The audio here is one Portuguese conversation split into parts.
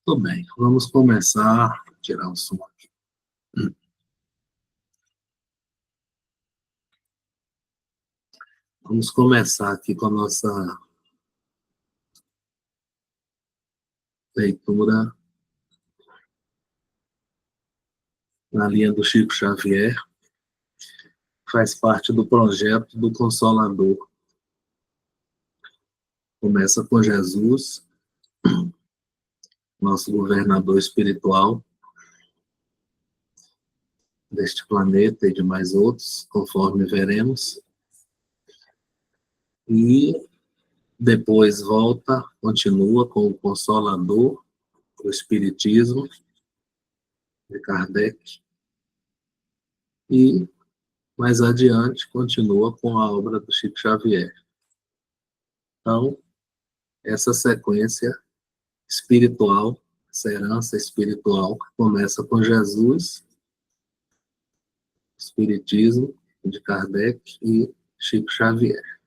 Tudo bem, vamos começar. Vou tirar o som aqui. Vamos começar aqui com a nossa leitura na linha do Chico Xavier. Faz parte do projeto do Consolador. Começa com Jesus, nosso governador espiritual deste planeta e de mais outros, conforme veremos. E depois volta, continua com o Consolador, o Espiritismo, de Kardec. E mais adiante continua com a obra do Chico Xavier. Então, essa sequência espiritual, essa herança espiritual, começa com Jesus, Espiritismo, de Kardec e Chico Xavier.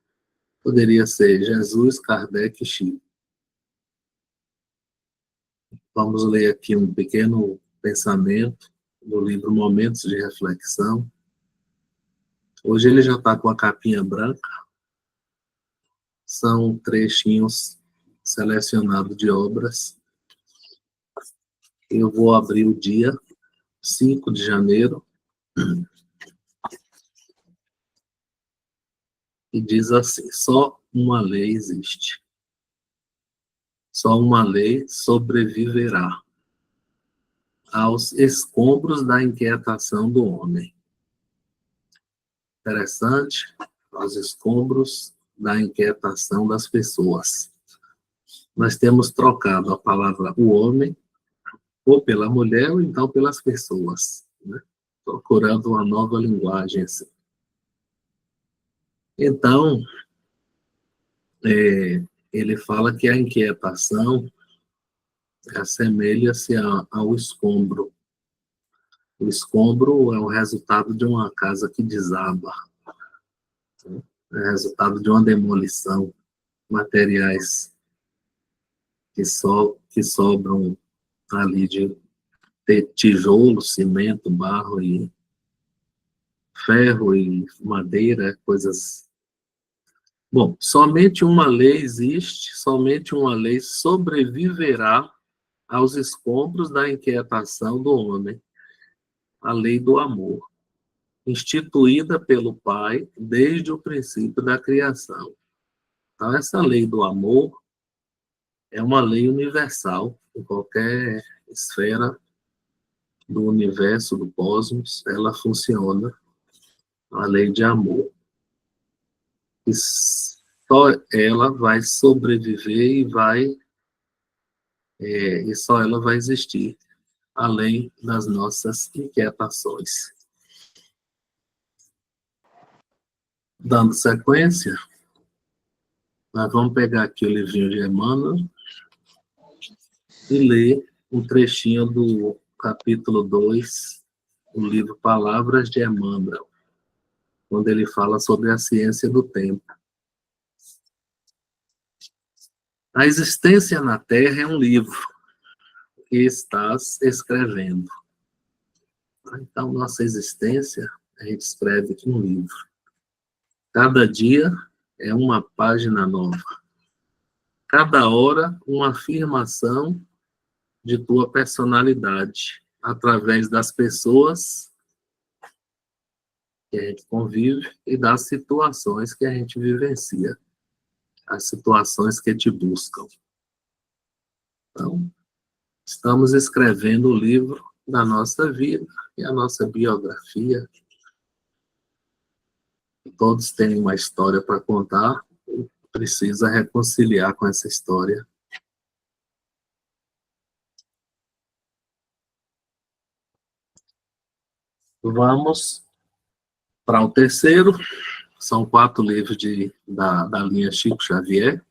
Poderia ser Jesus, Kardec e Chico. Vamos ler aqui um pequeno pensamento do livro Momentos de Reflexão. Hoje ele já está com a capinha branca. São trechinhos selecionados de obras. Eu vou abrir o dia 5 de janeiro. E diz assim: só uma lei existe. Só uma lei sobreviverá aos escombros da inquietação do homem. Interessante, aos escombros da inquietação das pessoas. Nós temos trocado a palavra o homem, ou pela mulher, ou então pelas pessoas, né? Procurando uma nova linguagem assim. Então, ele fala que a inquietação assemelha-se ao escombro. O escombro é o resultado de uma casa que desaba, né? É o resultado de uma demolição, materiais que sobram ali de tijolo, cimento, barro e ferro e madeira, coisas. Bom, somente uma lei existe, somente uma lei sobreviverá aos escombros da inquietação do homem, a lei do amor, instituída pelo Pai desde o princípio da criação. Então, essa lei do amor é uma lei universal, em qualquer esfera do universo, do cosmos, ela funciona, a lei de amor. E só ela vai sobreviver e só ela vai existir, além das nossas inquietações. Dando sequência, nós vamos pegar aqui o livrinho de Emmanuel e ler um trechinho do capítulo 2, o livro Palavras de Emmanuel, quando ele fala sobre a ciência do tempo. A existência na Terra é um livro que estás escrevendo. Então, nossa existência, a gente escreve aqui um livro. Cada dia é uma página nova. Cada hora, uma afirmação de tua personalidade, através das pessoas que a gente convive e das situações que a gente vivencia, as situações que te buscam. Então, estamos escrevendo o livro da nossa vida e a nossa biografia. Todos têm uma história para contar e precisa reconciliar com essa história. Vamos para o terceiro. São 4 livros da linha Chico Xavier.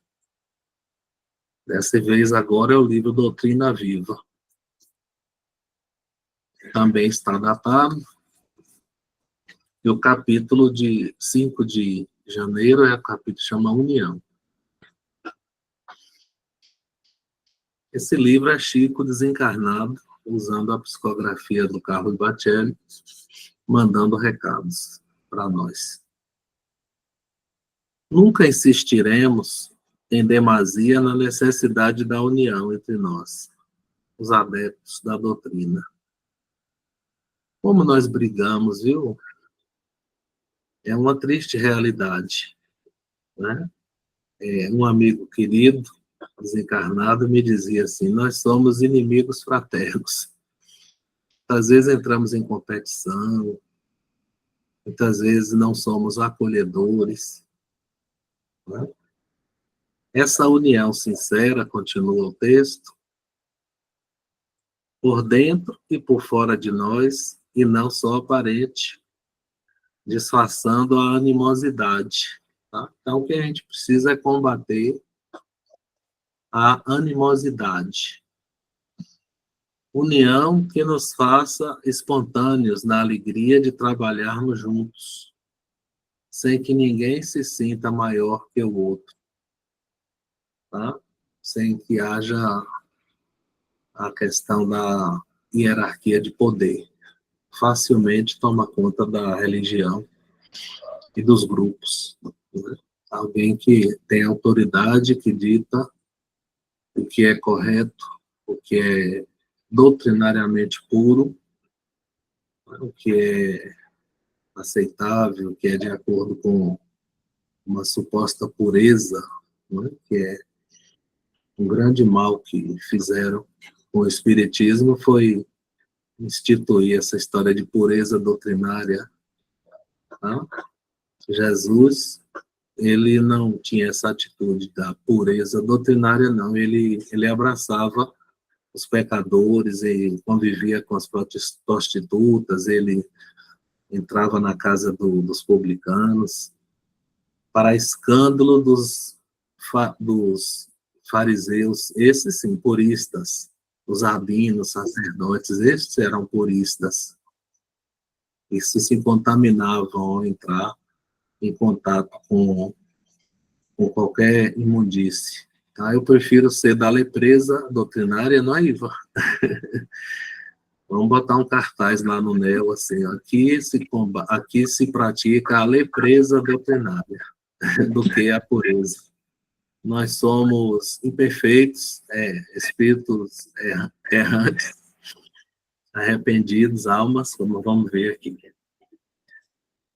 Dessa vez, agora, é o livro Doutrina Viva. Também está datado. E o capítulo de 5 de janeiro é o capítulo que chama União. Esse livro é Chico desencarnado, usando a psicografia do Carlo Bacelli, mandando recados para nós. Nunca insistiremos em demasia na necessidade da união entre nós, os adeptos da doutrina. Como nós brigamos, viu? É uma triste realidade, né? Um amigo querido, desencarnado, me dizia assim: nós somos inimigos fraternos. Às vezes entramos em competição, muitas vezes não somos acolhedores, né? Essa união sincera, continua o texto, por dentro e por fora de nós, e não só aparente, disfarçando a animosidade. Tá? Então, o que a gente precisa é combater a animosidade. União que nos faça espontâneos na alegria de trabalharmos juntos, sem que ninguém se sinta maior que o outro, tá? Sem que haja a questão da hierarquia de poder. Facilmente toma conta da religião e dos grupos, né? Alguém que tem autoridade, que dita o que é correto, o que é doutrinariamente puro, o que é aceitável, o que é de acordo com uma suposta pureza, né? Que é um grande mal que fizeram com o Espiritismo, foi instituir essa história de pureza doutrinária. Tá? Jesus, ele não tinha essa atitude da pureza doutrinária, não. Ele abraçava os pecadores, ele convivia com as prostitutas, ele entrava na casa dos publicanos, para escândalo dos fariseus, esses sim, puristas, os rabinos, sacerdotes, esses eram puristas. Esses se contaminavam ao entrar em contato com qualquer imundície. Tá? Eu prefiro ser da lepreza doutrinária, não é, Iva? Vamos botar um cartaz lá no NEL, assim, aqui se pratica a lepreza doutrinária, do que a pureza. Nós somos imperfeitos, espíritos errantes, arrependidos, almas, como vamos ver aqui.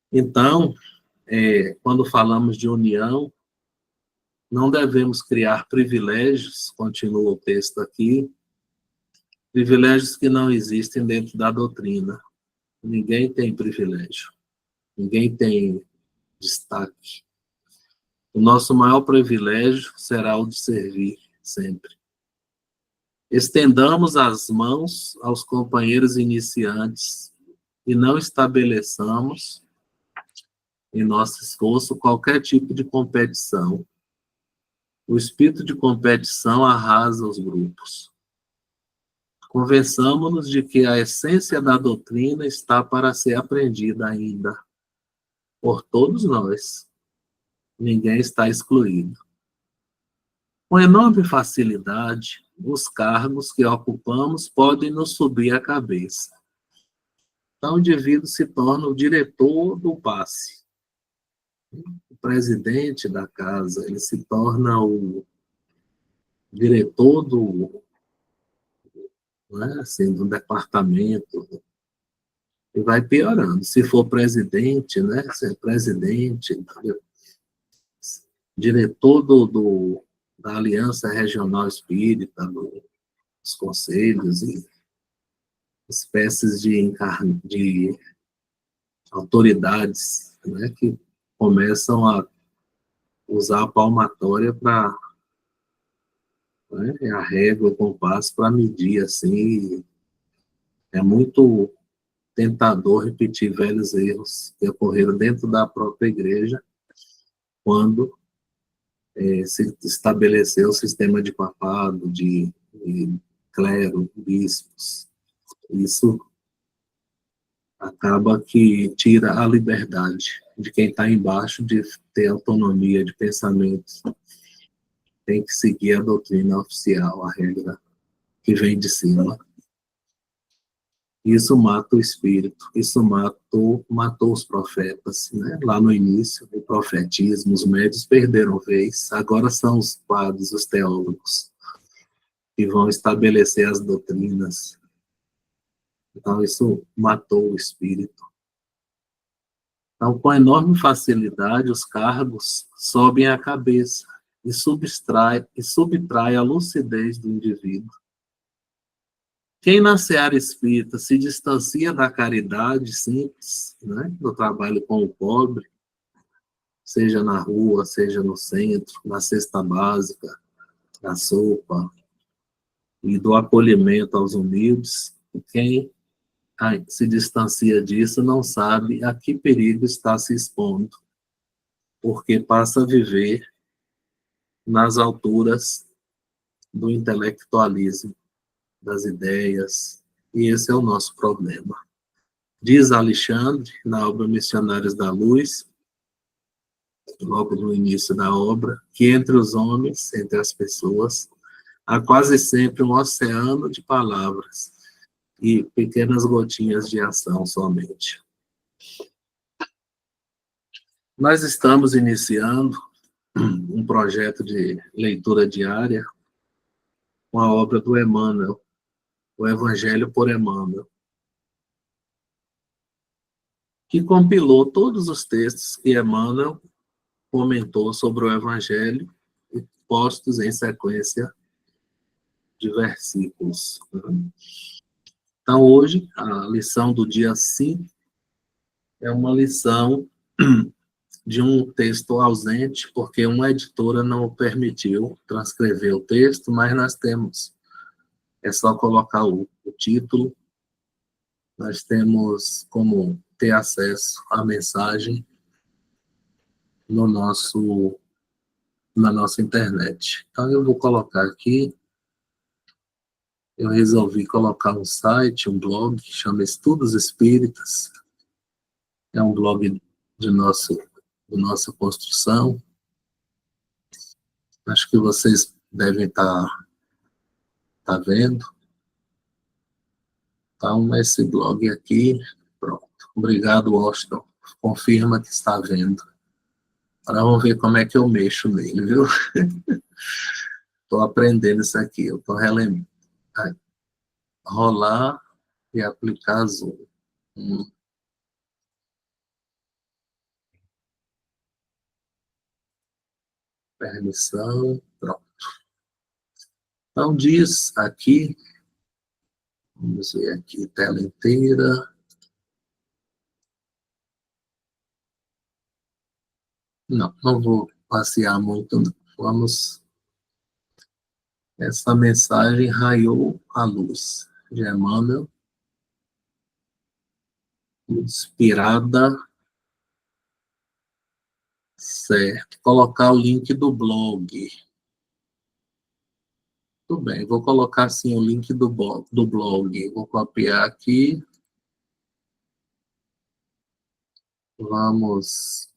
Então, quando falamos de união, não devemos criar privilégios, continua o texto aqui, privilégios que não existem dentro da doutrina. Ninguém tem privilégio, ninguém tem destaque. O nosso maior privilégio será o de servir sempre. Estendamos as mãos aos companheiros iniciantes e não estabeleçamos em nosso esforço qualquer tipo de competição. O espírito de competição arrasa os grupos. Convençamo-nos de que a essência da doutrina está para ser aprendida ainda por todos nós. Ninguém está excluído. Com enorme facilidade, os cargos que ocupamos podem nos subir a cabeça. Então, o indivíduo se torna o diretor do passe. O presidente da casa, ele se torna o diretor do departamento, e vai piorando. Se for presidente, né, ser presidente, diretor da Aliança Regional Espírita, dos conselhos, e espécies de autoridades, né, que começam a usar a palmatória para, né, a régua, o compasso para medir, assim. É muito tentador repetir velhos erros que ocorreram dentro da própria igreja, quando se estabeleceu o sistema de papado, de clero, bispos. Isso acaba que tira a liberdade de quem está embaixo de ter autonomia de pensamento. Tem que seguir a doutrina oficial, a regra que vem de cima. Isso mata o espírito, isso matou os profetas, né? Lá no início, o profetismo, os médios perderam vez, agora são os padres, os teólogos, que vão estabelecer as doutrinas. Então, isso matou o espírito. Então, com enorme facilidade, os cargos sobem à cabeça e subtrai a lucidez do indivíduo. Quem na seara espírita se distancia da caridade simples, né, do trabalho com o pobre, seja na rua, seja no centro, na cesta básica, na sopa, e do acolhimento aos humildes, quem se distancia disso não sabe a que perigo está se expondo, porque passa a viver nas alturas do intelectualismo, das ideias, e esse é o nosso problema. Diz Alexandre, na obra Missionários da Luz, logo no início da obra, que entre os homens, entre as pessoas, há quase sempre um oceano de palavras e pequenas gotinhas de ação somente. Nós estamos iniciando um projeto de leitura diária com a obra do Emmanuel, o Evangelho por Emmanuel, que compilou todos os textos que Emmanuel comentou sobre o Evangelho e postos em sequência de versículos. Então, hoje, a lição do dia 5 é uma lição de um texto ausente, porque uma editora não permitiu transcrever o texto, mas nós temos, é só colocar o título, nós temos como ter acesso à mensagem no na nossa internet. Então, eu vou colocar aqui, eu resolvi colocar um site, um blog, que chama Estudos Espíritas, é um blog de nossa construção. Acho que vocês devem tá vendo. Então, esse blog aqui, pronto. Obrigado, Washington. Confirma que está vendo. Agora vamos ver como é que eu mexo nele, viu? Estou aprendendo isso aqui. Eu estou relembrando. Rolar e aplicar zoom. Permissão. Pronto. Então, diz aqui, vamos ver aqui, tela inteira. Não vou passear muito, não. Vamos. Essa mensagem raiou a luz de Emmanuel, inspirada, certo. Colocar o link do blog. Tudo bem, vou colocar assim o link do blog. Vou copiar aqui. Vamos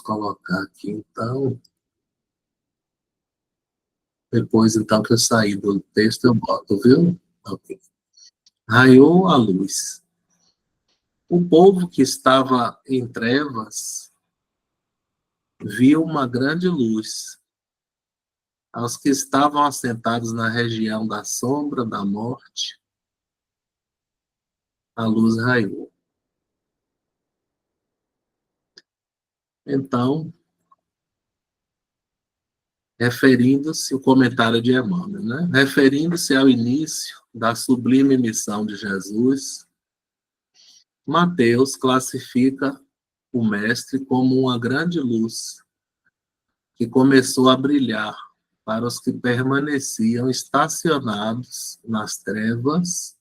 colocar aqui, então. Depois, então, que eu sair do texto, eu boto, viu? Ok. Raiou a luz. O povo que estava em trevas viu uma grande luz. Aos que estavam assentados na região da sombra da morte, a luz raiou. Então, referindo-se, o comentário de Emmanuel, né? Referindo-se ao início da sublime missão de Jesus, Mateus classifica o Mestre como uma grande luz que começou a brilhar para os que permaneciam estacionados nas trevas,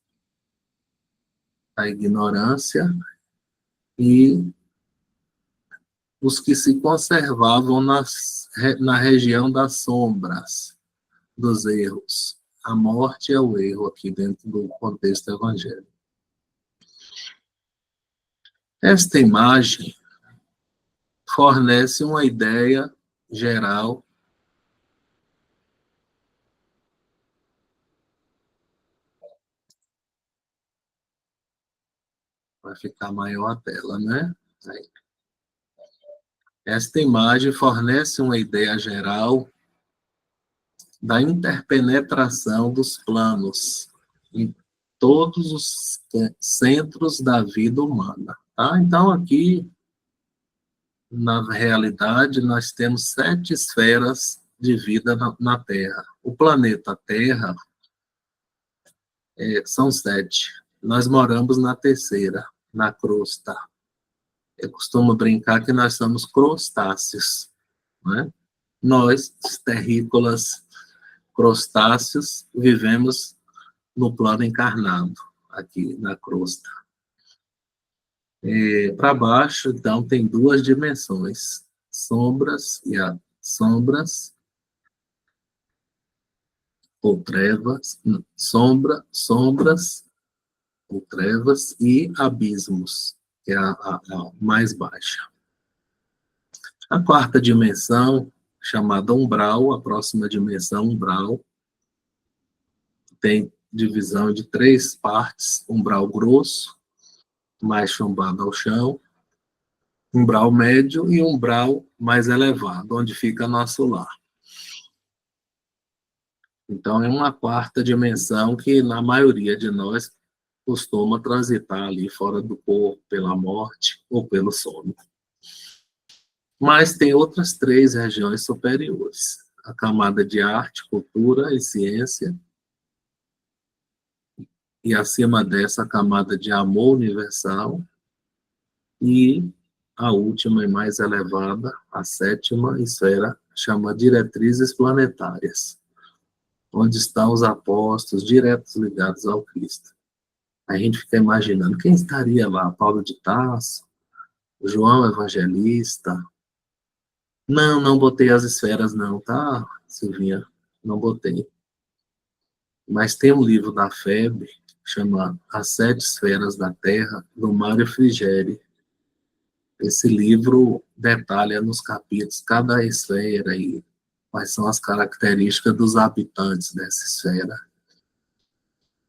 a ignorância, e os que se conservavam na região das sombras, dos erros. A morte é o erro aqui dentro do contexto evangélico. Esta imagem fornece uma ideia geral Vai ficar maior a tela, né? Aí. Esta imagem fornece uma ideia geral da interpenetração dos planos em todos os centros da vida humana. Tá? Então, aqui, na realidade, nós temos 7 esferas de vida na Terra. O planeta Terra são 7. Nós moramos na terceira, na crosta. Eu costumo brincar que nós somos crustáceos, né? Nós, terrícolas, crustáceos, vivemos no plano encarnado, aqui na crosta. Para baixo, então, tem 2 dimensões, sombras ou trevas, sombras ou trevas e abismos, que é a mais baixa. A 4ª dimensão, chamada umbral, a próxima dimensão, umbral, tem divisão de 3 partes, umbral grosso, mais chumbado ao chão, umbral médio e umbral mais elevado, onde fica nosso lar. Então, é uma 4ª dimensão que, na maioria de nós, costuma transitar ali fora do corpo, pela morte ou pelo sono. Mas tem outras 3 regiões superiores. A camada de arte, cultura e ciência, e acima dessa, a camada de amor universal, e a última e mais elevada, a 7ª esfera, chama diretrizes planetárias, onde estão os apóstolos diretos ligados ao Cristo. A gente fica imaginando, quem estaria lá? Paulo de Tarso? João Evangelista? Não botei as esferas não, tá, Silvinha? Não botei. Mas tem um livro da FEB, chama As 7 Esferas da Terra, do Mário Frigeri. Esse livro detalha nos capítulos cada esfera e quais são as características dos habitantes dessa esfera.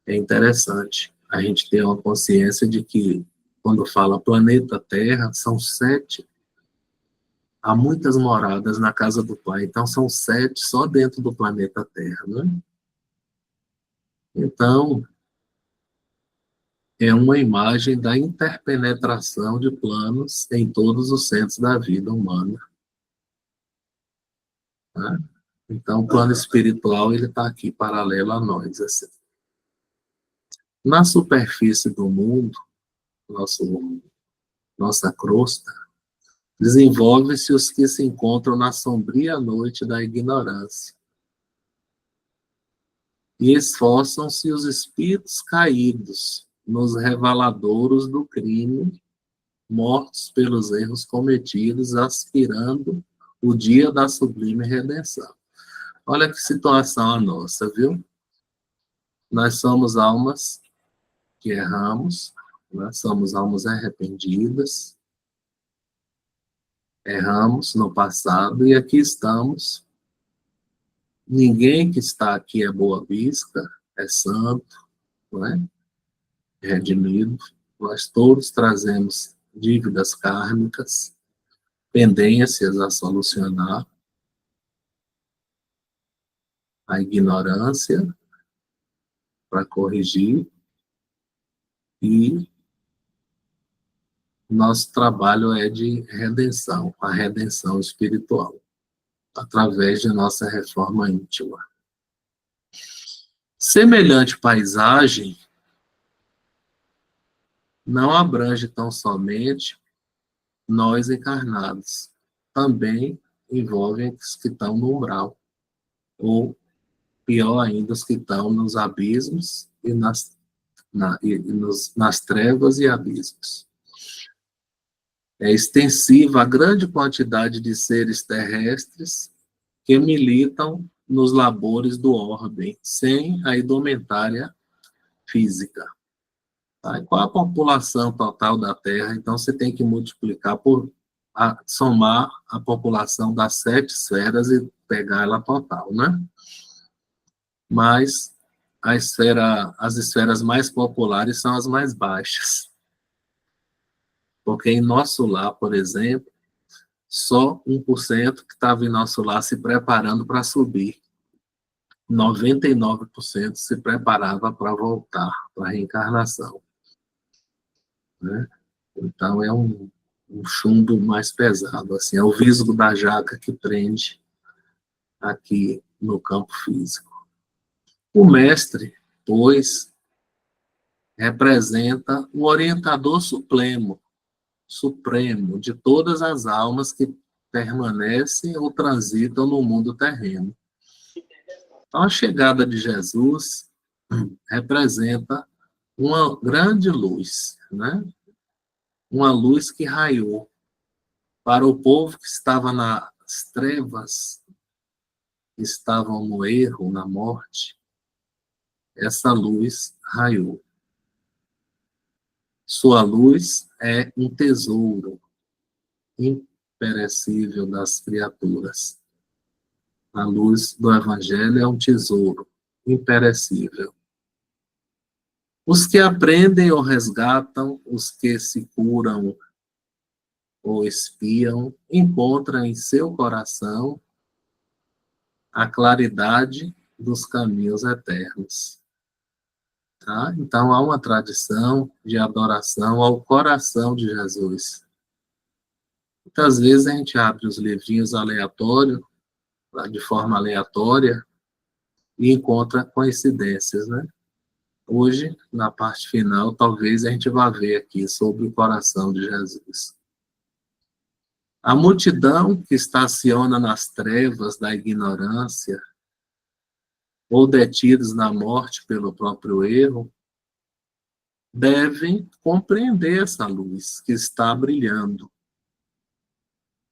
É interessante a gente ter uma consciência de que, quando fala planeta Terra, são 7. Há muitas moradas na casa do Pai, então são 7 só dentro do planeta Terra, né? Então, é uma imagem da interpenetração de planos em todos os centros da vida humana. Né? Então, o plano espiritual ele está aqui paralelo a nós. Assim. Na superfície do mundo, nossa crosta, desenvolve-se os que se encontram na sombria noite da ignorância. E esforçam-se os espíritos caídos nos revaladouros do crime, mortos pelos erros cometidos, aspirando o dia da sublime redenção. Olha que situação a nossa, viu? Nós somos almas que erramos, nós somos almas arrependidas, erramos no passado e aqui estamos. Ninguém que está aqui é boa vista, é santo, não é? Redimido. Nós todos trazemos dívidas kármicas, pendências a solucionar, a ignorância para corrigir e nosso trabalho é de redenção, a redenção espiritual, através de nossa reforma íntima. Semelhante paisagem não abrange tão somente nós encarnados, também envolve os que estão no umbral, ou pior ainda, os que estão nos abismos e nas trevas e abismos. É extensiva a grande quantidade de seres terrestres que militam nos labores do orbe, sem a indumentária física. Tá? E qual a população total da Terra? Então, você tem que multiplicar somar a população das 7 esferas e pegar ela total, né? Mas as esferas mais populares são as mais baixas. Porque em nosso lar, por exemplo, só 1% que estava em nosso lar se preparando para subir. 99% se preparava para voltar, para a reencarnação. Né? Então, é um chumbo mais pesado, assim, é o visgo da jaca que prende aqui no campo físico. O mestre, pois, representa o orientador supremo de todas as almas que permanecem ou transitam no mundo terreno. Então, a chegada de Jesus representa uma grande luz, né? Uma luz que raiou para o povo que estava nas trevas, que estavam no erro, na morte. Essa luz raiou. Sua luz é um tesouro imperecível das criaturas. A luz do Evangelho é um tesouro imperecível. Os que aprendem ou resgatam, os que se curam ou espiam, encontram em seu coração a claridade dos caminhos eternos. Tá? Então, há uma tradição de adoração ao coração de Jesus. Muitas vezes a gente abre os livrinhos aleatórios, de forma aleatória, e encontra coincidências, né? Hoje, na parte final, talvez a gente vá ver aqui sobre o coração de Jesus. A multidão que estaciona nas trevas da ignorância, ou detidos na morte pelo próprio erro, devem compreender essa luz que está brilhando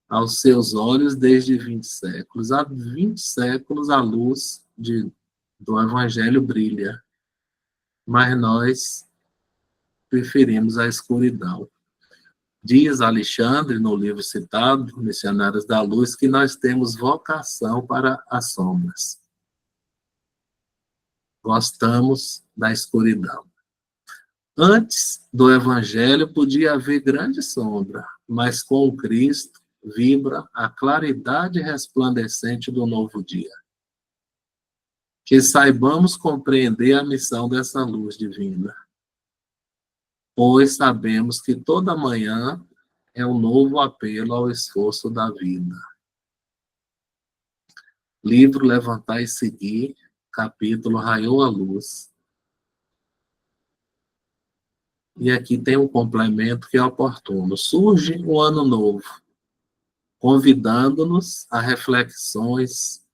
aos seus olhos desde 20 séculos. Há 20 séculos a luz do Evangelho brilha, mas nós preferimos a escuridão. Diz Alexandre, no livro citado, Missionários da Luz, que nós temos vocação para as sombras. Gostamos da escuridão. Antes do Evangelho podia haver grande sombra, mas com o Cristo vibra a claridade resplandecente do novo dia. Que saibamos compreender a missão dessa luz divina, pois sabemos que toda manhã é um novo apelo ao esforço da vida. Livro Levantar e Seguir, capítulo Raiou a Luz. E aqui tem um complemento que é oportuno. Surge um ano novo, convidando-nos a reflexões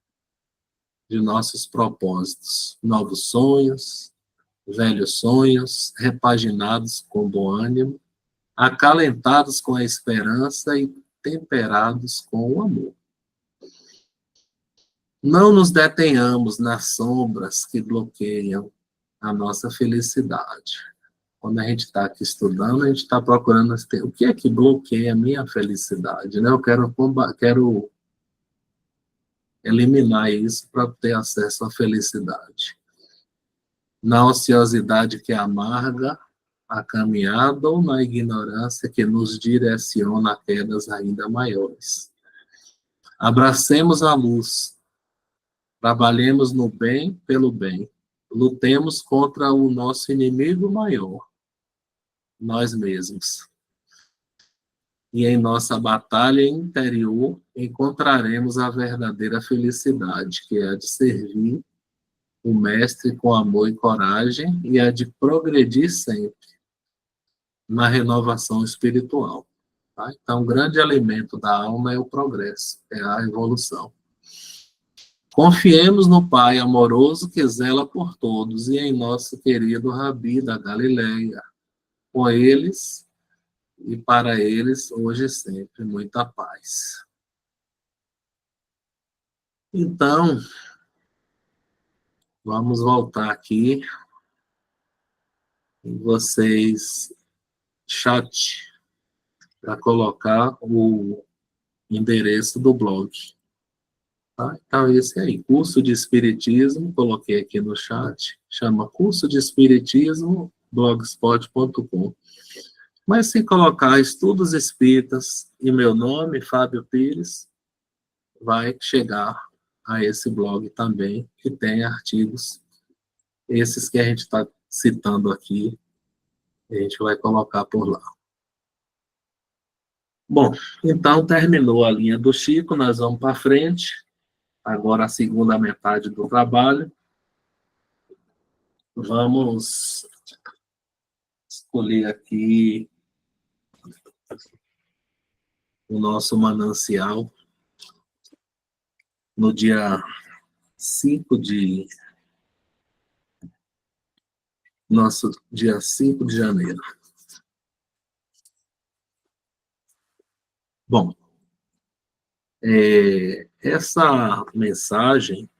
de nossos propósitos, novos sonhos, velhos sonhos, repaginados com bom ânimo, acalentados com a esperança e temperados com o amor. Não nos detenhamos nas sombras que bloqueiam a nossa felicidade. Quando a gente está aqui estudando, a gente está procurando o que é que bloqueia a minha felicidade, né? Eu quero eliminar isso para ter acesso à felicidade. Na ociosidade que amarga a caminhada ou na ignorância que nos direciona a quedas ainda maiores. Abracemos a luz, trabalhemos no bem pelo bem, lutemos contra o nosso inimigo maior, nós mesmos. E em nossa batalha interior encontraremos a verdadeira felicidade, que é a de servir o Mestre com amor e coragem e a de progredir sempre na renovação espiritual. Tá? Então, o grande alimento da alma é o progresso, é a evolução. Confiemos no Pai amoroso que zela por todos e em nosso querido Rabi da Galileia. Com eles e para eles, hoje e sempre, muita paz. Então, vamos voltar aqui. Vocês, chat, para colocar o endereço do blog. Tá? Então, esse aí, curso de Espiritismo, coloquei aqui no chat, chama Curso de Espiritismo, blogspot.com. Mas se colocar Estudos Espíritas e meu nome, Fábio Pires, vai chegar a esse blog também, que tem artigos, esses que a gente está citando aqui, a gente vai colocar por lá. Bom, então terminou a linha do Chico, nós vamos para frente. Agora a segunda metade do trabalho. Vamos escolher aqui o nosso manancial no dia 5 de... Nosso dia 5 de janeiro. Bom, essa mensagem,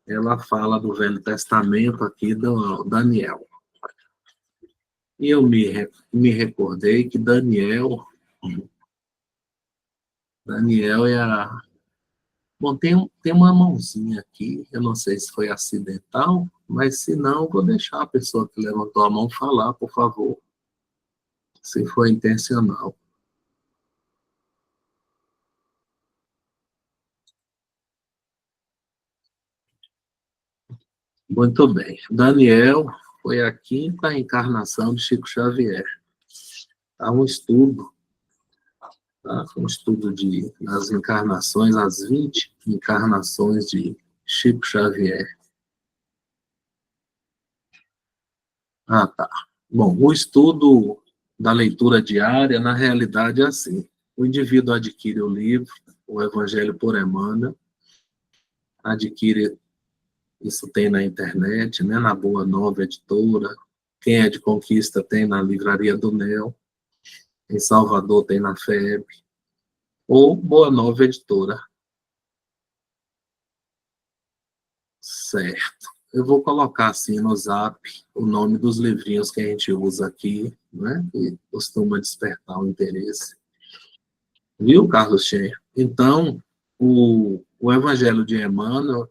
ela fala do Velho Testamento aqui do Daniel. E eu me recordei que Daniel é a... Bom, tem uma mãozinha aqui, eu não sei se foi acidental, mas se não, vou deixar a pessoa que levantou a mão falar, por favor, se foi intencional. Muito bem. Daniel foi a quinta encarnação de Chico Xavier. Há um estudo, tá? Um estudo das encarnações, as 20 encarnações de Chico Xavier. Ah, tá. Bom, o estudo da leitura diária, na realidade, é assim. O indivíduo adquire o livro, o Evangelho por Emmanuel, adquire, isso tem na internet, né, na Boa Nova Editora, quem é de Conquista tem na Livraria do Neo, em Salvador tem na FEB, ou Boa Nova Editora. Certo. Eu vou colocar assim no Zap o nome dos livrinhos que a gente usa aqui, né, que costuma despertar o interesse. Viu, Carlos Cheia? Então, o Evangelho de Emmanuel,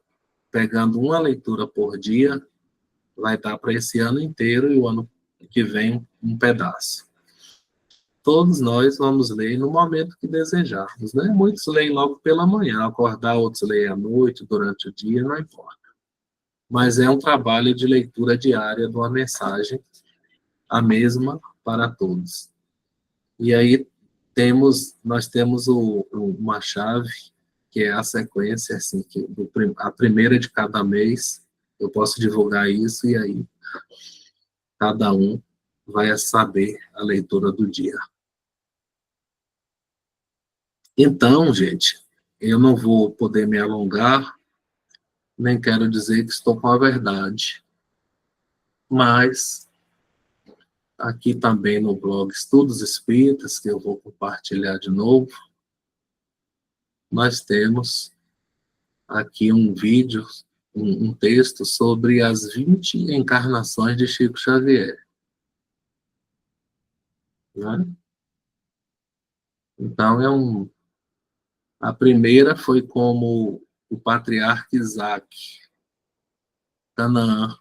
pegando uma leitura por dia, vai dar para esse ano inteiro e o ano que vem um pedaço. Todos nós vamos ler no momento que desejarmos, né? Muitos leem logo pela manhã, acordar, outros leem à noite, durante o dia, não importa. Mas é um trabalho de leitura diária de uma mensagem, a mesma para todos. E aí nós temos uma chave, que é a sequência, assim, a primeira de cada mês, eu posso divulgar isso, e aí cada um vai saber a leitura do dia. Então, gente, eu não vou poder me alongar, nem quero dizer que estou com a verdade, mas aqui também no blog Estudos Espíritas, que eu vou compartilhar de novo, nós temos aqui um vídeo, um texto sobre as 20 encarnações de Chico Xavier. Né? Então, a primeira foi como o patriarca Isaac, Canaã,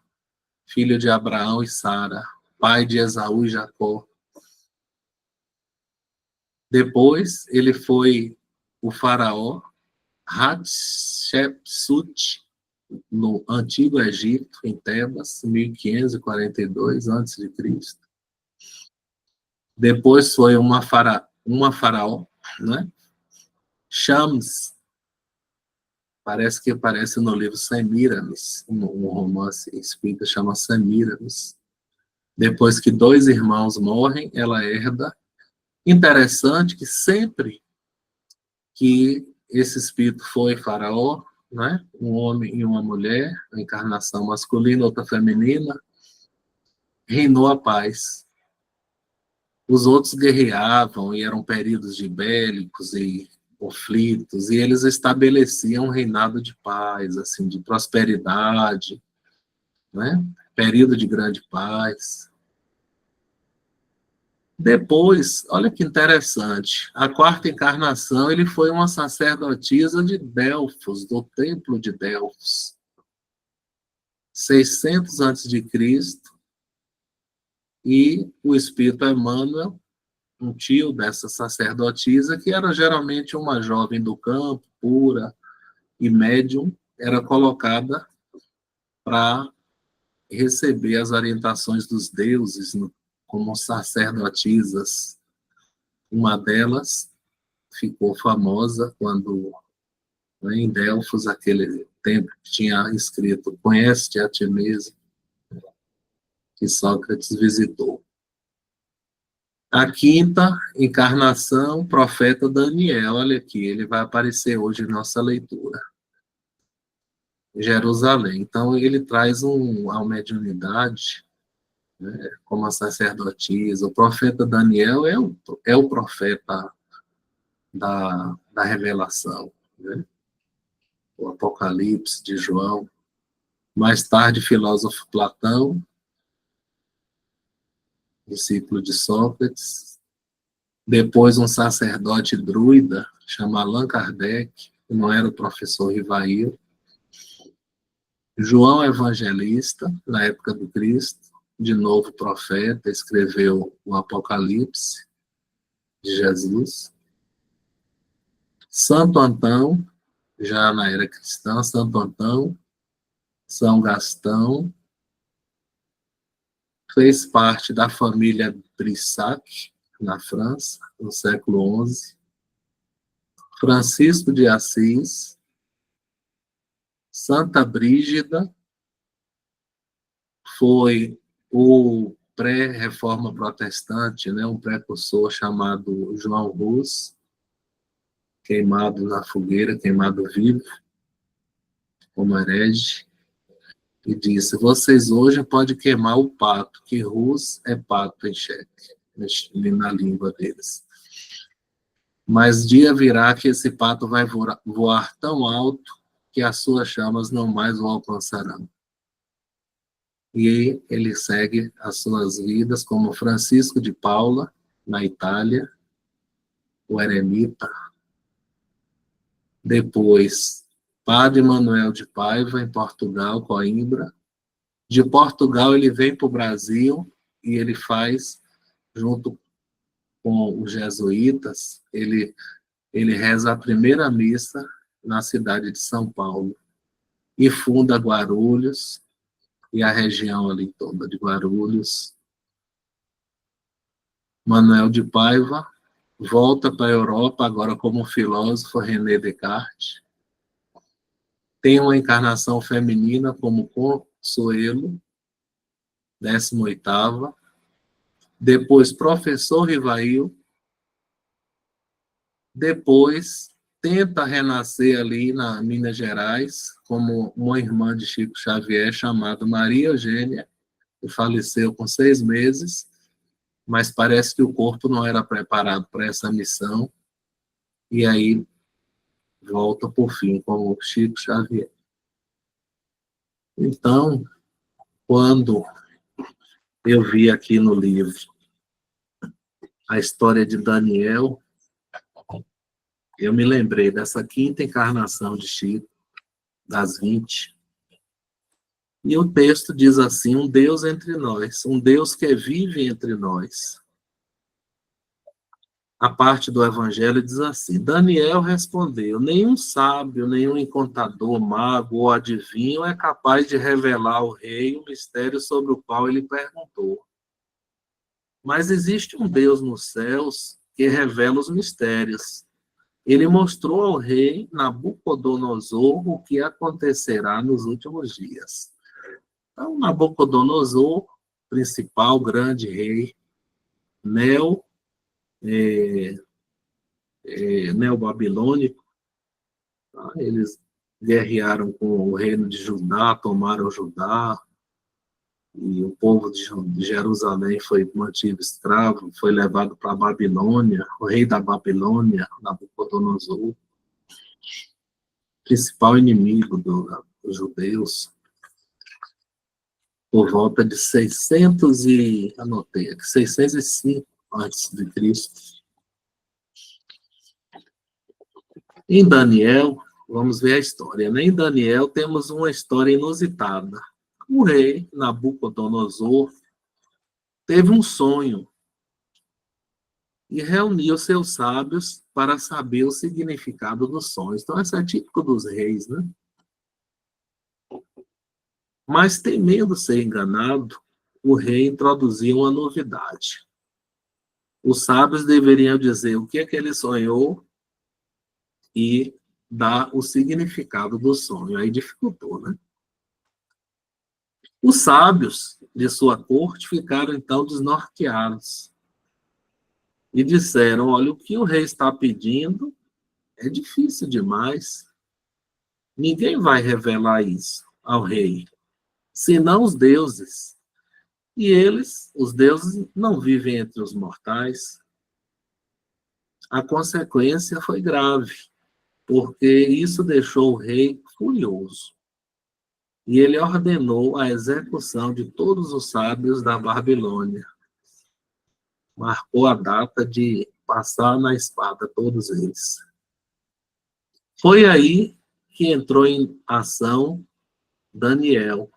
filho de Abraão e Sara, pai de Esaú e Jacó. Depois, ele foi o faraó Hatshepsut, no Antigo Egito, em Tebas, 1542 a.C. Depois foi uma faraó, né? Shams, parece que aparece no livro Semíramis, um romance espírita chama Semíramis. Depois que 2 irmãos morrem, ela herda. Interessante que sempre que esse espírito foi faraó, né? Um homem e uma mulher, a encarnação masculina, outra feminina, reinou a paz. Os outros guerreavam e eram períodos de bélicos e conflitos, e eles estabeleciam um reinado de paz, assim, de prosperidade, né? Período de grande paz. Depois, olha que interessante, a quarta encarnação, ele foi uma sacerdotisa de Delfos, do templo de Delfos. 600 a.C., e o espírito Emmanuel, um tio dessa sacerdotisa, que era geralmente uma jovem do campo, pura e médium, era colocada para receber as orientações dos deuses como sacerdotisas. Uma delas ficou famosa quando, né, em Delfos, aquele tempo que tinha escrito "Conhece-te a ti mesmo", que Sócrates visitou. A quinta encarnação, profeta Daniel, olha aqui, ele vai aparecer hoje em nossa leitura. Jerusalém. Então, ele traz a mediunidade, né, como a sacerdotisa. O profeta Daniel é o profeta da revelação, né? O Apocalipse de João. Mais tarde, filósofo Platão, discípulo de Sócrates. Depois, um sacerdote druida, chamado Allan Kardec, que não era o professor Rivail. João Evangelista, na época do Cristo, de novo profeta, escreveu o Apocalipse de Jesus. Santo Antão, já na era cristã, Santo Antão, São Gastão, fez parte da família Brissac, na França, no século XI. Francisco de Assis, Santa Brígida, foi o pré-reforma protestante, né, um precursor chamado João Rus, queimado na fogueira, queimado vivo, como herege, e disse: vocês hoje podem queimar o pato, que Rus é pato em cheque, na língua deles. Mas dia virá que esse pato vai voar tão alto que as suas chamas não mais o alcançarão. E ele segue as suas vidas como Francisco de Paula, na Itália, o eremita. Depois, Padre Manuel de Paiva, em Portugal, Coimbra. De Portugal, ele vem para o Brasil e ele faz, junto com os jesuítas, ele reza a primeira missa na cidade de São Paulo e funda Guarulhos e a região ali toda de Guarulhos. Manuel de Paiva volta para a Europa, agora como filósofo, René Descartes. Tem uma encarnação feminina como Consuelo, 18ª. Depois, professor Rivail. Depois, tenta renascer ali na Minas Gerais, como uma irmã de Chico Xavier, chamada Maria Eugênia, que faleceu com 6 meses, mas parece que o corpo não era preparado para essa missão, e aí volta, por fim, como Chico Xavier. Então, quando eu vi aqui no livro a história de Daniel, eu me lembrei dessa quinta encarnação de Chico, das 20. E o texto diz assim: um Deus entre nós, um Deus que vive entre nós. A parte do Evangelho diz assim: Daniel respondeu: nenhum sábio, nenhum encantador, mago ou adivinho é capaz de revelar ao rei o mistério sobre o qual ele perguntou. Mas existe um Deus nos céus que revela os mistérios. Ele mostrou ao rei Nabucodonosor o que acontecerá nos últimos dias. Então, Nabucodonosor, principal grande rei, neobabilônico, tá? Eles guerrearam com o reino de Judá, tomaram Judá, e o povo de Jerusalém foi mantido escravo, foi levado para a Babilônia, o rei da Babilônia, Nabucodonosor, principal inimigo dos judeus, por volta de 605 a.C. Em Daniel, vamos ver a história, né? Em Daniel temos uma história inusitada. O rei Nabucodonosor teve um sonho e reuniu seus sábios para saber o significado dos sonhos. Então, isso é típico dos reis, né? Mas, temendo ser enganado, o rei introduziu uma novidade. Os sábios deveriam dizer o que é que ele sonhou e dar o significado do sonho. Aí dificultou, né? Os sábios de sua corte ficaram, então, desnorteados e disseram, olha, o que o rei está pedindo é difícil demais. Ninguém vai revelar isso ao rei, senão os deuses. E eles, os deuses, não vivem entre os mortais. A consequência foi grave, porque isso deixou o rei furioso. E ele ordenou a execução de todos os sábios da Babilônia. Marcou a data de passar na espada todos eles. Foi aí que entrou em ação Daniel.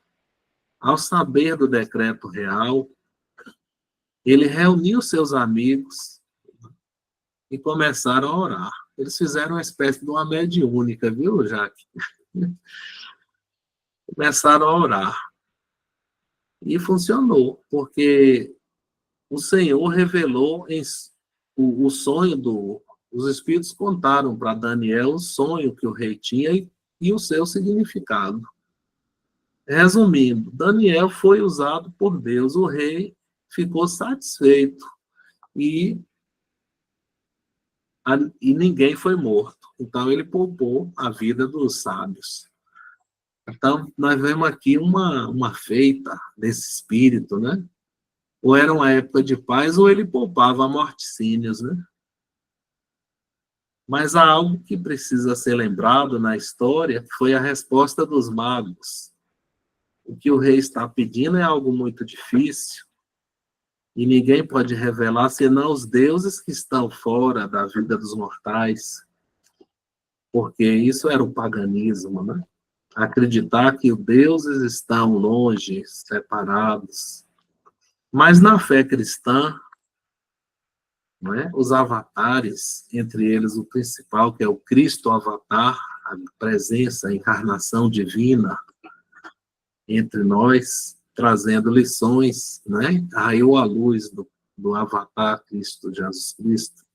Ao saber do decreto real, ele reuniu seus amigos e começaram a orar. Eles fizeram uma espécie de uma mediúnica, viu, Jaque? Começaram a orar. E funcionou, porque o Senhor revelou o sonho os espíritos contaram para Daniel o sonho que o rei tinha e o seu significado. Resumindo, Daniel foi usado por Deus, o rei ficou satisfeito e ninguém foi morto. Então, ele poupou a vida dos sábios. Então, nós vemos aqui uma feita desse espírito, né? Ou era uma época de paz, ou ele poupava morticínios, né? Mas há algo que precisa ser lembrado na história, foi a resposta dos magos. O que o rei está pedindo é algo muito difícil, e ninguém pode revelar senão os deuses que estão fora da vida dos mortais, porque isso era o paganismo, né? Acreditar que os deuses estão longe, separados. Mas na fé cristã, não é? Os avatares, entre eles o principal, que é o Cristo Avatar, a presença, a encarnação divina entre nós, trazendo lições, né? Raiou a luz do Avatar Cristo Jesus Cristo,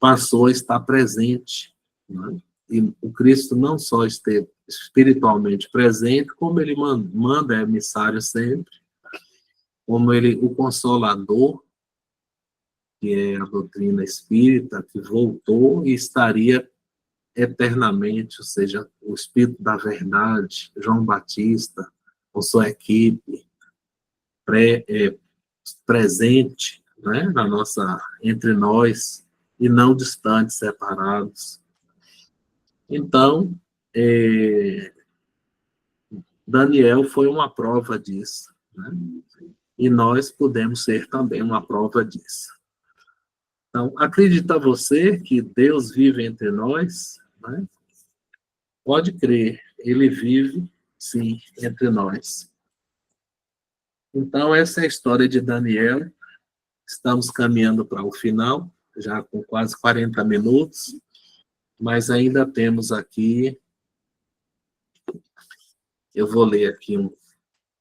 passou a estar presente, né? E o Cristo não só esteve espiritualmente presente, como ele manda emissário sempre, como ele, o Consolador, que é a doutrina espírita, que voltou e estaria eternamente, ou seja, o Espírito da Verdade, João Batista, com sua equipe, presente, né, entre nós, e não distantes, separados. Então, Daniel foi uma prova disso, né? E nós podemos ser também uma prova disso. Então, acredita você que Deus vive entre nós? Né? Pode crer, Ele vive, sim, entre nós. Então, essa é a história de Daniel. Estamos caminhando para o final, já com quase 40 minutos, mas ainda temos aqui, eu vou ler aqui um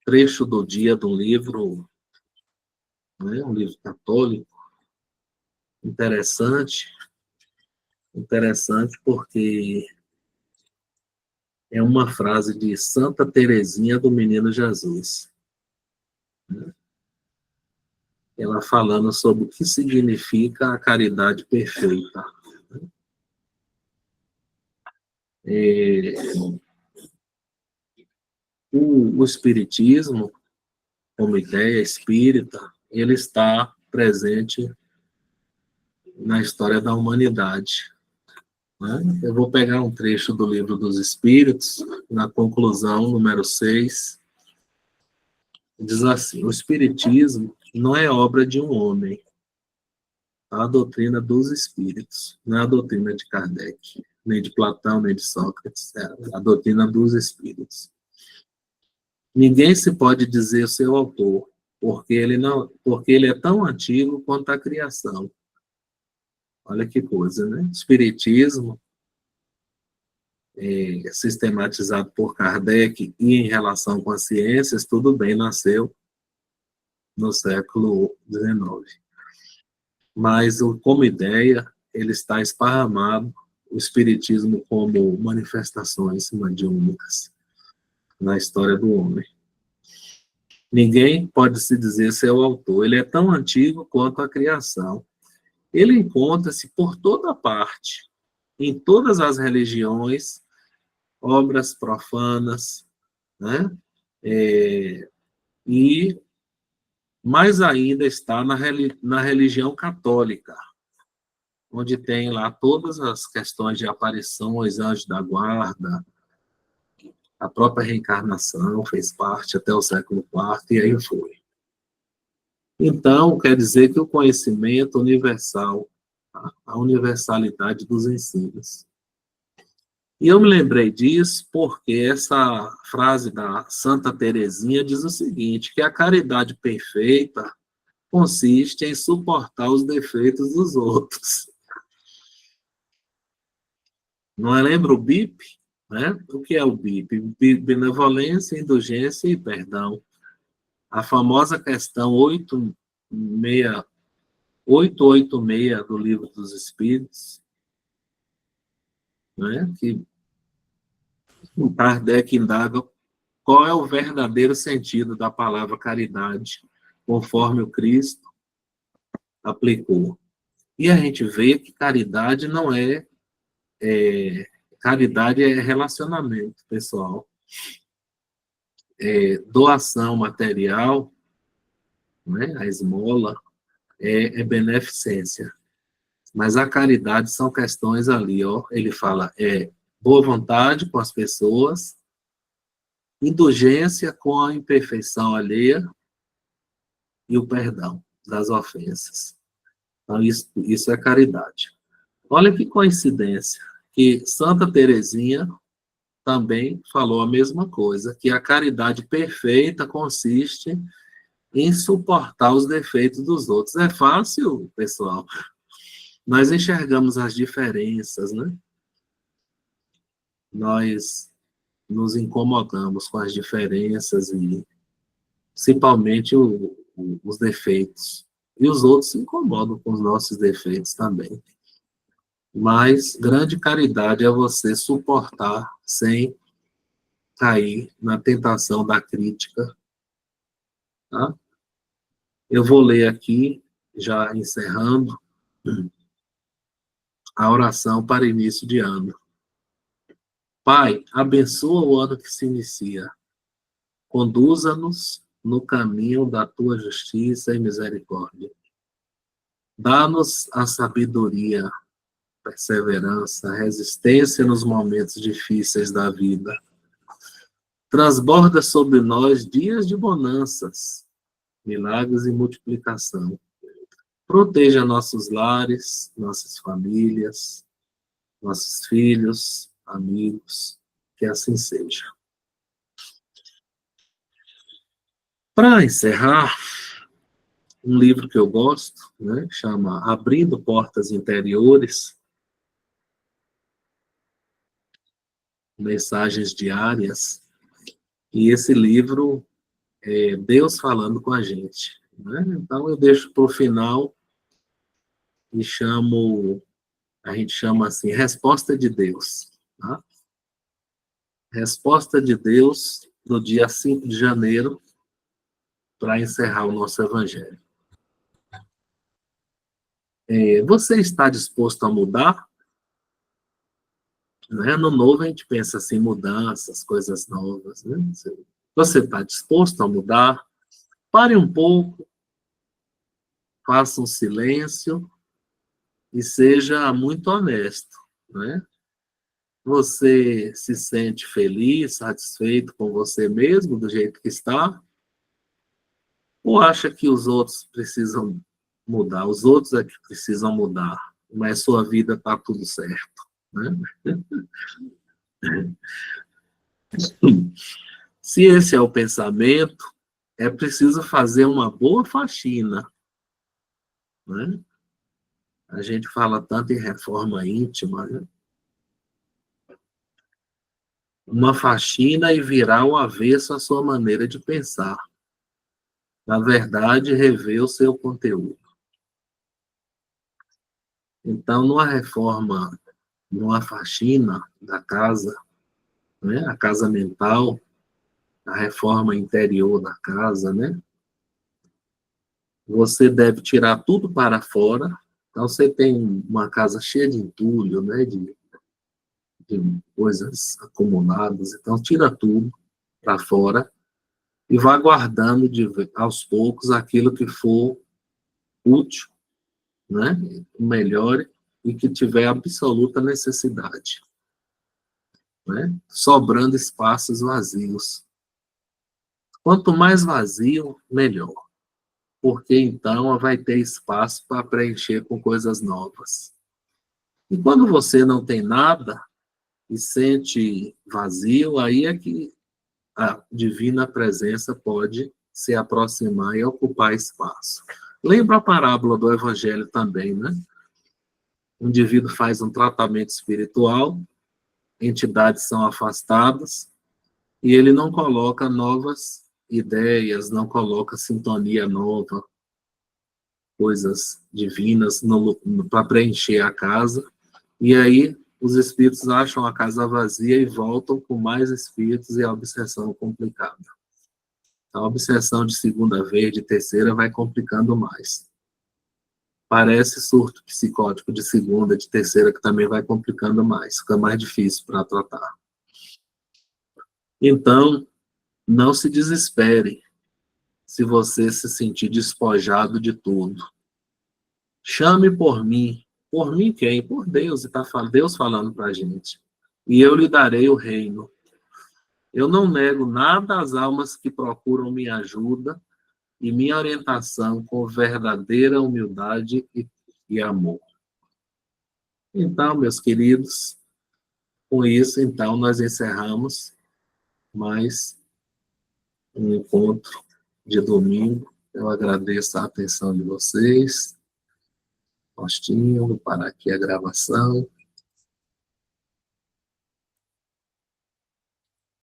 trecho do dia de um livro, né, um livro católico, interessante porque é uma frase de Santa Teresinha do Menino Jesus, né? Ela falando sobre o que significa a caridade perfeita. O Espiritismo, como ideia espírita, ele está presente na história da humanidade, né? Eu vou pegar um trecho do Livro dos Espíritos, na conclusão, número 6, diz assim: o Espiritismo não é obra de um homem, é a doutrina dos Espíritos, não é a doutrina de Kardec, nem de Platão, nem de Sócrates, é a doutrina dos Espíritos. Ninguém se pode dizer o seu autor, porque ele é tão antigo quanto a criação. Olha que coisa, né? Espiritismo, sistematizado por Kardec e em relação com as ciências, tudo bem, nasceu no século XIX. Mas, como ideia, ele está esparramado, o Espiritismo como manifestações mediúnicas na história do homem. Ninguém pode se dizer ser o autor. Ele é tão antigo quanto a criação. Ele encontra-se por toda parte, em todas as religiões, obras profanas, né? E mais ainda está na religião católica, onde tem lá todas as questões de aparições, anjos da guarda, a própria reencarnação fez parte até o século IV, e aí foi. Então, quer dizer que o conhecimento universal, a universalidade dos ensinos. E eu me lembrei disso porque essa frase da Santa Teresinha diz o seguinte, que a caridade perfeita consiste em suportar os defeitos dos outros. Não é, lembra o BIP? Né? O que é o BIP? Benevolência, indulgência e perdão. A famosa questão 886 do Livro dos Espíritos, né? Que Kardec indaga qual é o verdadeiro sentido da palavra caridade, conforme o Cristo aplicou. E a gente vê que caridade não caridade é relacionamento pessoal. Doação material, né, a esmola, é beneficência. Mas a caridade são questões ali, ó, ele fala, boa vontade com as pessoas, indulgência com a imperfeição alheia e o perdão das ofensas. Então, isso é caridade. Olha que coincidência, que Santa Teresinha também falou a mesma coisa, que a caridade perfeita consiste em suportar os defeitos dos outros. É fácil, pessoal. Nós enxergamos as diferenças, né? Nós nos incomodamos com as diferenças e principalmente os defeitos. E os outros se incomodam com os nossos defeitos também. Mas grande caridade é você suportar sem cair na tentação da crítica. Tá? Eu vou ler aqui, já encerrando, a oração para início de ano. Pai, abençoa o ano que se inicia. Conduza-nos no caminho da tua justiça e misericórdia. Dá-nos a sabedoria, perseverança, resistência nos momentos difíceis da vida. Transborda sobre nós dias de bonanças, milagres e multiplicação. Proteja nossos lares, nossas famílias, nossos filhos, amigos, que assim seja. Para encerrar, um livro que eu gosto, né, chama Abrindo Portas Interiores, Mensagens Diárias, e esse livro é Deus falando com a gente. Né? Então, eu deixo para o final e a gente chama assim, Resposta de Deus. Tá? Resposta de Deus no dia 5 de janeiro, para encerrar o nosso evangelho. Você está disposto a mudar? Né? No novo a gente pensa assim, mudanças, coisas novas. Né? Você está disposto a mudar? Pare um pouco, faça um silêncio e seja muito honesto. Né? Você se sente feliz, satisfeito com você mesmo, do jeito que está? Ou acha que os outros precisam mudar? Os outros é que precisam mudar, mas sua vida está tudo certo. Né? Se esse é o pensamento, é preciso fazer uma boa faxina, né? A gente fala tanto em reforma íntima, né? Uma faxina e virar o avesso à sua maneira de pensar. Na verdade, rever o seu conteúdo. Então, numa reforma, numa faxina da casa, né? A casa mental, a reforma interior da casa, né? Você deve tirar tudo para fora. Então, você tem uma casa cheia de entulho, né? De coisas acumuladas. Então, tira tudo para fora e vá guardando aos poucos aquilo que for útil, né? Melhor e que tiver absoluta necessidade, né? Sobrando espaços vazios. Quanto mais vazio, melhor, porque então vai ter espaço para preencher com coisas novas. E quando você não tem nada e sente vazio, aí é que a divina presença pode se aproximar e ocupar espaço. Lembra a parábola do Evangelho também, né? O indivíduo faz um tratamento espiritual, entidades são afastadas, e ele não coloca novas ideias, não coloca sintonia nova, coisas divinas para preencher a casa, e aí os espíritos acham a casa vazia e voltam com mais espíritos e a obsessão complicada. A obsessão de segunda vez, de terceira, vai complicando mais. Parece surto psicótico de segunda, de terceira, que também vai complicando mais, fica mais difícil para tratar. Então, não se desespere se você se sentir despojado de tudo. Chame por mim. Por mim quem? Por Deus. E está Deus falando para a gente. E eu lhe darei o reino. Eu não nego nada às almas que procuram minha ajuda e minha orientação com verdadeira humildade e amor. Então, meus queridos, com isso, então, nós encerramos mais um encontro de domingo. Eu agradeço a atenção de vocês. Faustinho, vou parar aqui a gravação.